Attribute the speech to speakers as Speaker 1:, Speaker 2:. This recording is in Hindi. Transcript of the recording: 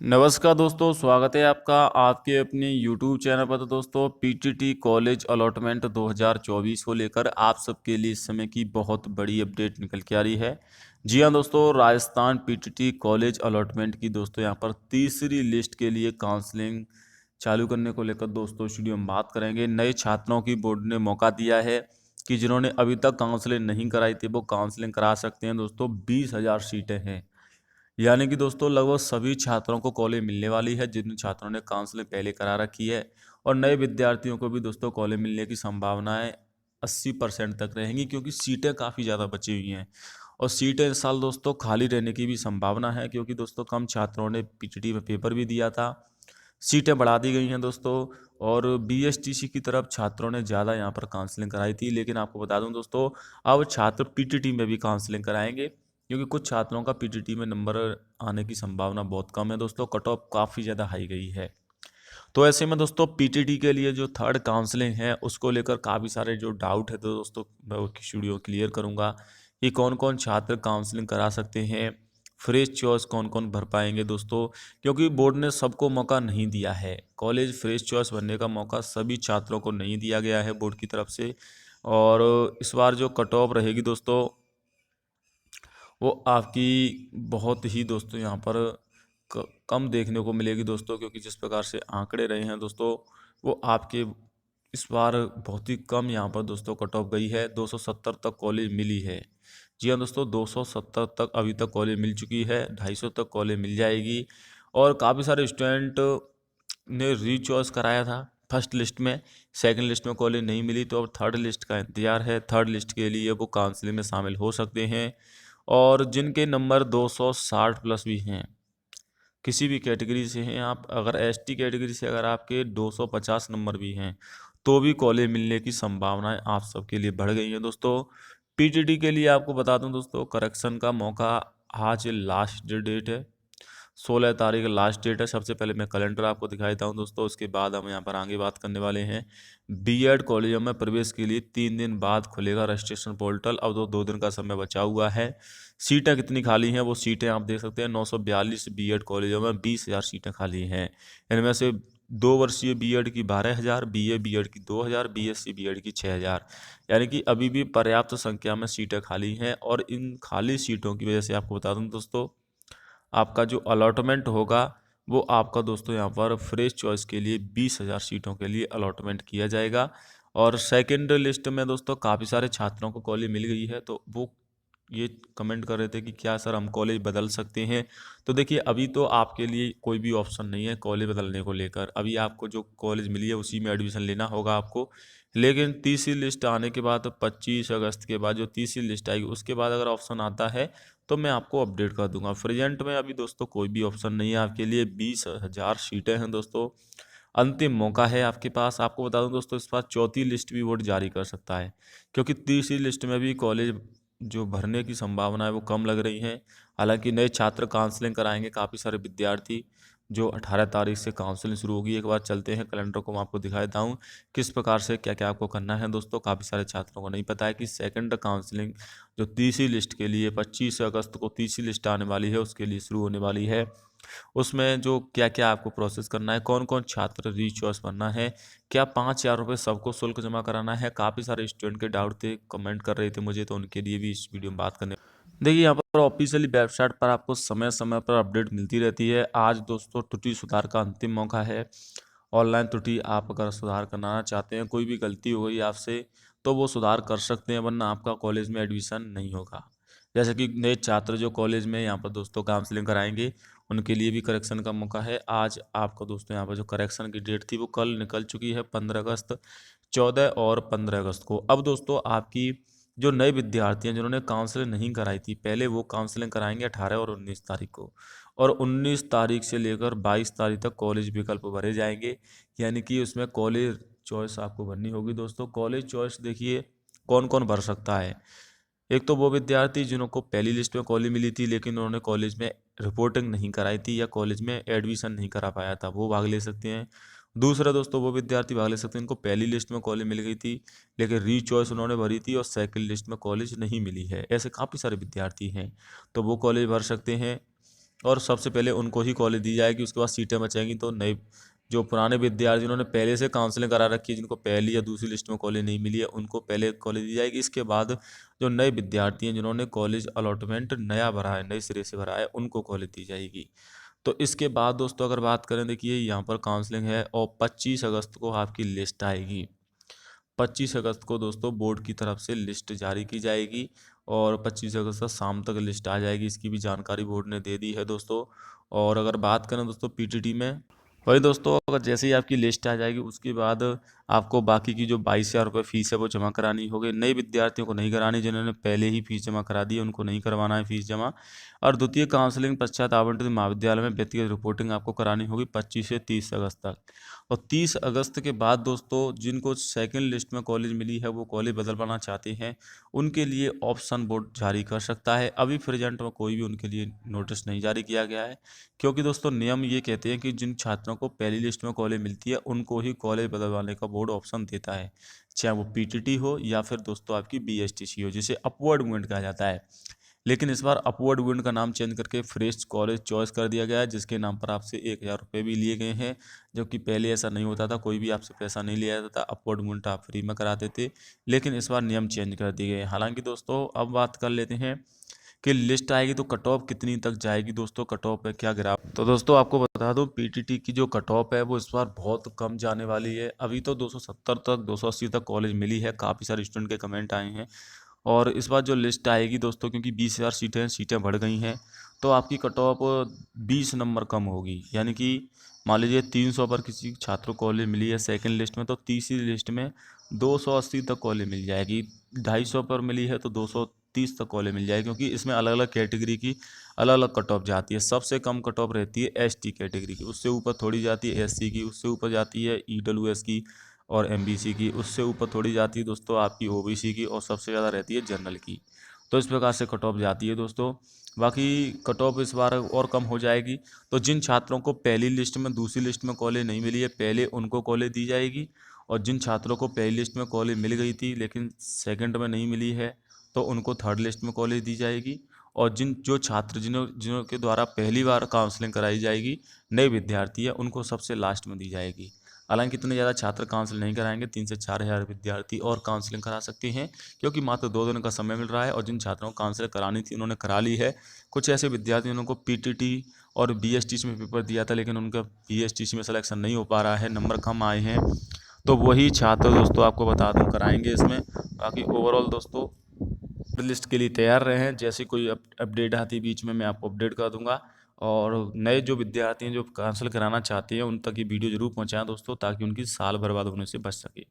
Speaker 1: नमस्कार दोस्तों, स्वागत है आपका आपके अपने YouTube चैनल पर। तो दोस्तों, पीटीटी कॉलेज अलॉटमेंट 2024 को लेकर आप सबके लिए इस समय की बहुत बड़ी अपडेट निकल के आ रही है। जी हाँ दोस्तों, राजस्थान पीटीटी कॉलेज अलॉटमेंट की दोस्तों यहाँ पर तीसरी लिस्ट के लिए काउंसलिंग चालू करने को लेकर दोस्तों इस वीडियो में बात करेंगे। नए छात्रों की बोर्ड ने मौका दिया है कि जिन्होंने अभी तक काउंसलिंग नहीं कराई थी वो काउंसलिंग करा सकते हैं। दोस्तों 20,000 सीटें हैं, यानी कि दोस्तों लगभग सभी छात्रों को कॉलेज मिलने वाली है जिन छात्रों ने काउंसलिंग पहले करा रखी है। और नए विद्यार्थियों को भी दोस्तों कॉलेज मिलने की संभावनाएं 80% तक रहेंगी, क्योंकि सीटें काफ़ी ज़्यादा बची हुई हैं। और सीटें इस साल दोस्तों खाली रहने की भी संभावना है, क्योंकि दोस्तों कम छात्रों ने पीटीटी में पेपर भी दिया था। सीटें बढ़ा दी गई हैं दोस्तों। और बीएसटीसी की तरफ छात्रों ने ज़्यादा यहाँ पर काउंसलिंग कराई थी, लेकिन आपको बता दूं दोस्तों अब छात्र पीटीटी में भी काउंसलिंग कराएंगे, क्योंकि कुछ छात्रों का पीटीटी में नंबर आने की संभावना बहुत कम है। दोस्तों कट ऑफ काफ़ी ज़्यादा हाई गई है। तो ऐसे में दोस्तों पीटीटी के लिए जो थर्ड काउंसलिंग है उसको लेकर काफ़ी सारे जो डाउट है तो दोस्तों मैं वो वीडियो क्लियर करूँगा कि कौन कौन छात्र काउंसलिंग करा सकते हैं, फ्रेश चॉइस कौन कौन भर पाएंगे दोस्तों, क्योंकि बोर्ड ने सबको मौका नहीं दिया है। कॉलेज फ्रेश चॉइस भरने का मौका सभी छात्रों को नहीं दिया गया है बोर्ड की तरफ से। और इस बार जो कट ऑफ रहेगी दोस्तों वो आपकी बहुत ही दोस्तों यहाँ पर कम देखने को मिलेगी दोस्तों, क्योंकि जिस प्रकार से आंकड़े रहे हैं दोस्तों वो आपके इस बार बहुत ही कम यहाँ पर दोस्तों कट ऑफ गई है। 270 तक कॉलेज मिली है। जी हाँ दोस्तों, 270 तक अभी तक कॉलेज मिल चुकी है, 250 तक कॉलेज मिल जाएगी। और काफ़ी सारे स्टूडेंट ने री चॉइस कराया था फर्स्ट लिस्ट में, सेकंड लिस्ट में कॉलेज नहीं मिली, तो अब थर्ड लिस्ट का इंतजार है। थर्ड लिस्ट के लिए वो काउंसलिंग में शामिल हो सकते हैं। और जिनके नंबर 260 प्लस भी हैं, किसी भी कैटेगरी से हैं आप, अगर एसटी कैटेगरी से अगर आपके 250 नंबर भी हैं तो भी कॉलेज मिलने की संभावनाएं आप सबके लिए बढ़ गई हैं दोस्तों। पीटीटी के लिए आपको बता दूं दोस्तों, करेक्शन का मौका आज लास्ट डेट है, 16 तारीख लास्ट डेट है। सबसे पहले मैं कैलेंडर आपको दिखा देता हूँ दोस्तों, उसके बाद हम यहाँ पर आगे बात करने वाले हैं। बीएड कॉलेजों में प्रवेश के लिए 3 दिन बाद खुलेगा रजिस्ट्रेशन पोर्टल। अब तो 2 दिन का समय बचा हुआ है। सीटें कितनी खाली हैं वो सीटें आप देख सकते हैं, 942 बीएड कॉलेजों में 20,000 सीटें खाली हैं। इनमें से 2 वर्षीय बीएड की 12,000, बीए बीएड की 2,000, बीएससी बीएड की 6,000, यानी कि अभी भी पर्याप्त संख्या में सीटें खाली हैं। और इन खाली सीटों की वजह से आपको बता दूं दोस्तों, आपका जो अलॉटमेंट होगा वो आपका दोस्तों यहाँ पर फ्रेश चॉइस के लिए 20,000 सीटों के लिए अलॉटमेंट किया जाएगा। और सेकंड लिस्ट में दोस्तों काफ़ी सारे छात्रों को कॉलेज मिल गई है, तो वो ये कमेंट कर रहे थे कि क्या सर हम कॉलेज बदल सकते हैं। तो देखिए अभी तो आपके लिए कोई भी ऑप्शन नहीं है कॉलेज बदलने को लेकर। अभी आपको जो कॉलेज मिली है उसी में एडमिशन लेना होगा आपको। लेकिन तीसरी लिस्ट आने के बाद 25 अगस्त के बाद जो तीसरी लिस्ट आएगी उसके बाद अगर ऑप्शन आता है तो मैं आपको अपडेट कर दूंगा। प्रेजेंट में अभी दोस्तों कोई भी ऑप्शन नहीं है आपके लिए। 20,000 सीटें हैं दोस्तों, अंतिम मौका है आपके पास। आपको बता दूं दोस्तों, इस बार चौथी लिस्ट भी बोर्ड जारी कर सकता है, क्योंकि तीसरी लिस्ट में भी कॉलेज जो भरने की संभावना है वो कम लग रही है। हालांकि नए छात्र काउंसलिंग कराएंगे काफ़ी सारे विद्यार्थी, जो 18 तारीख से काउंसलिंग शुरू होगी। एक बार चलते हैं कैलेंडर को मैं आपको दिखा देता हूँ किस प्रकार से क्या क्या आपको करना है दोस्तों। काफ़ी सारे छात्रों को नहीं पता है कि सेकंड काउंसलिंग जो तीसरी लिस्ट के लिए 25 अगस्त को तीसरी लिस्ट आने वाली है उसके लिए शुरू होने वाली है। उसमें जो क्या क्या आपको प्रोसेस करना है, कौन कौन छात्र री चॉइस बनना है, क्या 5,000 रुपये सबको शुल्क जमा कराना है, काफ़ी सारे स्टूडेंट के डाउट थे, कमेंट कर रहे थे मुझे, तो उनके लिए भी इस वीडियो में बात करने। देखिए यहाँ पर ऑफिशियली वेबसाइट पर आपको समय समय पर अपडेट मिलती रहती है। आज दोस्तों त्रुटि सुधार का अंतिम मौका है। ऑनलाइन त्रुटि आप अगर सुधार कराना चाहते हैं, कोई भी गलती हो गई आपसे तो वो सुधार कर सकते हैं, वरना आपका कॉलेज में एडमिशन नहीं होगा। जैसे कि नए छात्र जो कॉलेज में यहाँ पर दोस्तों काउंसलिंग कराएंगे उनके लिए भी करेक्शन का मौका है। आज आपको दोस्तों यहाँ पर जो करेक्शन की डेट थी वो कल निकल चुकी है, 15 अगस्त, 14 और 15 अगस्त को। अब दोस्तों आपकी जो नए विद्यार्थी हैं जिन्होंने काउंसलिंग नहीं कराई थी पहले, वो काउंसलिंग कराएंगे 18 और 19 तारीख को। और 19 तारीख से लेकर 22 तारीख तक कॉलेज विकल्प भरे जाएंगे, यानी कि उसमें कॉलेज चॉइस आपको भरनी होगी दोस्तों। कॉलेज चॉइस देखिए कौन कौन भर सकता है। एक तो वो विद्यार्थी जिनको पहली लिस्ट में कॉलेज मिली थी लेकिन उन्होंने कॉलेज में रिपोर्टिंग नहीं कराई थी या कॉलेज में एडमिशन नहीं करा पाया था, वो भाग ले सकते हैं। दूसरा दोस्तों वो विद्यार्थी भाग ले सकते हैं इनको पहली लिस्ट में कॉलेज मिल गई थी लेकिन री चॉइस उन्होंने भरी थी और सेकंड लिस्ट में कॉलेज नहीं मिली है। ऐसे काफ़ी सारे विद्यार्थी हैं, तो वो कॉलेज भर सकते हैं। और सबसे पहले उनको ही कॉलेज दी जाएगी। उसके बाद सीटें बचेंगी तो नए जो पुराने विद्यार्थी जिन्होंने पहले से काउंसलिंग करा रखी है, जिनको पहली या दूसरी लिस्ट में कॉलेज नहीं मिली है, उनको पहले कॉलेज दी जाएगी। इसके बाद जो नए विद्यार्थी हैं जिन्होंने कॉलेज अलॉटमेंट नया भरा है, नए सिरे से भरा है, उनको कॉलेज दी जाएगी। तो इसके बाद दोस्तों अगर बात करें, देखिए यहाँ पर काउंसलिंग है और 25 अगस्त को आपकी लिस्ट आएगी। 25 अगस्त को दोस्तों बोर्ड की तरफ से लिस्ट जारी की जाएगी और 25 अगस्त तक शाम तक लिस्ट आ जाएगी। इसकी भी जानकारी बोर्ड ने दे दी है दोस्तों। और अगर बात करें दोस्तों पीटीटी में, वही दोस्तों अगर जैसे ही आपकी लिस्ट आ जाएगी उसके बाद आपको बाकी की जो 22,000 रुपये फीस है वो जमा करानी होगी। नए विद्यार्थियों को नहीं करानी, जिन्होंने पहले ही फीस जमा करा दी है उनको नहीं करवाना है फीस जमा। और द्वितीय काउंसलिंग पश्चात आवंटित महाविद्यालय में व्यक्तिगत रिपोर्टिंग आपको करानी होगी 25 से 30 अगस्त तक। और 30 अगस्त के बाद दोस्तों जिनको सेकंड लिस्ट में कॉलेज मिली है वो कॉलेज बदलवाना चाहते हैं, उनके लिए ऑप्शन बोर्ड जारी कर सकता है। अभी प्रेजेंट में कोई भी उनके लिए नोटिस नहीं जारी किया गया है, क्योंकि दोस्तों नियम ये कहते हैं कि जिन छात्रों को पहली लिस्ट में कॉलेज मिलती है उनको ही कॉलेज बदलवाने का बोर्ड ऑप्शन देता है, चाहे वो पीटीटी हो या फिर दोस्तों आपकी बीएसटीसी हो, जिसे अपवर्ड मूवमेंट कहा जाता है। लेकिन इस बार अपवर्ड मूवमेंट का नाम चेंज करके फ्रेश कॉलेज चॉइस कर दिया गया है, जिसके नाम पर आपसे 1,000 रुपये भी लिए गए हैं, जबकि पहले ऐसा नहीं होता था, कोई भी आपसे पैसा नहीं लिया जाता था, अपवर्ड मूवमेंट आप फ्री में कराते थे। लेकिन इस बार नियम चेंज कर दिए गए। हालांकि दोस्तों अब बात कर लेते हैं कि लिस्ट आएगी तो कट ऑफ कितनी तक जाएगी। दोस्तों कट ऑफ है क्या गिरा, तो दोस्तों आपको बता दूं पीटीटी की जो कट ऑफ है वो इस बार बहुत कम जाने वाली है। अभी तो 270 तक 280 तक कॉलेज मिली है, काफ़ी सारे स्टूडेंट के कमेंट आए हैं। और इस बार जो लिस्ट आएगी दोस्तों, क्योंकि 20,000 सीटें बढ़ गई हैं, तो आपकी कट ऑफ 20 नंबर कम होगी। यानी कि मान लीजिए 300 पर किसी छात्र को कॉलेज मिली है सेकंड लिस्ट में, तो तीसरी लिस्ट में 280 तक कॉलेज मिल जाएगी। 250 पर मिली है तो 230 तक कॉलेज मिल जाएगी, क्योंकि इसमें अलग अलग कैटेगरी की अलग अलग कट ऑफ जाती है। सबसे कम कट ऑफ रहती है एसटी कैटेगरी की, उससे ऊपर थोड़ी जाती है एससी की, उससे ऊपर जाती है ईडब्ल्यूएस की और एमबीसी की, उससे ऊपर थोड़ी जाती है दोस्तों आपकी ओबीसी की, और सबसे ज़्यादा रहती है जनरल की। तो इस प्रकार से कट ऑफ जाती है दोस्तों। बाकी कट ऑफ इस बार और कम हो जाएगी। तो जिन छात्रों को पहली लिस्ट में दूसरी लिस्ट में कॉलेज नहीं मिली है पहले उनको कॉलेज दी जाएगी, और जिन छात्रों को पहली लिस्ट में कॉलेज मिल गई थी लेकिन सेकंड में नहीं मिली है तो उनको थर्ड लिस्ट में कॉलेज दी जाएगी। और जो छात्र जिन्हों के द्वारा पहली बार काउंसलिंग कराई जाएगी, नए विद्यार्थी है, उनको सबसे लास्ट में दी जाएगी। हालांकि इतने ज़्यादा छात्र काउंसलिंग नहीं कराएंगे, 3 से 4 हज़ार विद्यार्थी और काउंसलिंग करा सकते हैं, क्योंकि मात्र 2 दिन का समय मिल रहा है। और जिन छात्रों को काउंसलिंग करानी थी उन्होंने करा ली है। कुछ ऐसे विद्यार्थी जिन्होंने पीटीटी और बीएसटीसी में पेपर दिया था लेकिन उनका बीएसटीसी में सिलेक्शन नहीं हो पा रहा है, नंबर कम आए हैं, तो वही छात्र दोस्तों आपको बता दूं कराएंगे इसमें। बाकी ओवरऑल दोस्तों लिस्ट के लिए तैयार रहे हैं, जैसे कोई अपडेट आती है बीच में मैं आपको अपडेट कर दूंगा। और नए जो विद्यार्थी हैं जो कैंसिल कराना चाहते हैं उन तक ये वीडियो जरूर पहुंचाएं दोस्तों, ताकि उनकी साल बर्बाद होने से बच सके।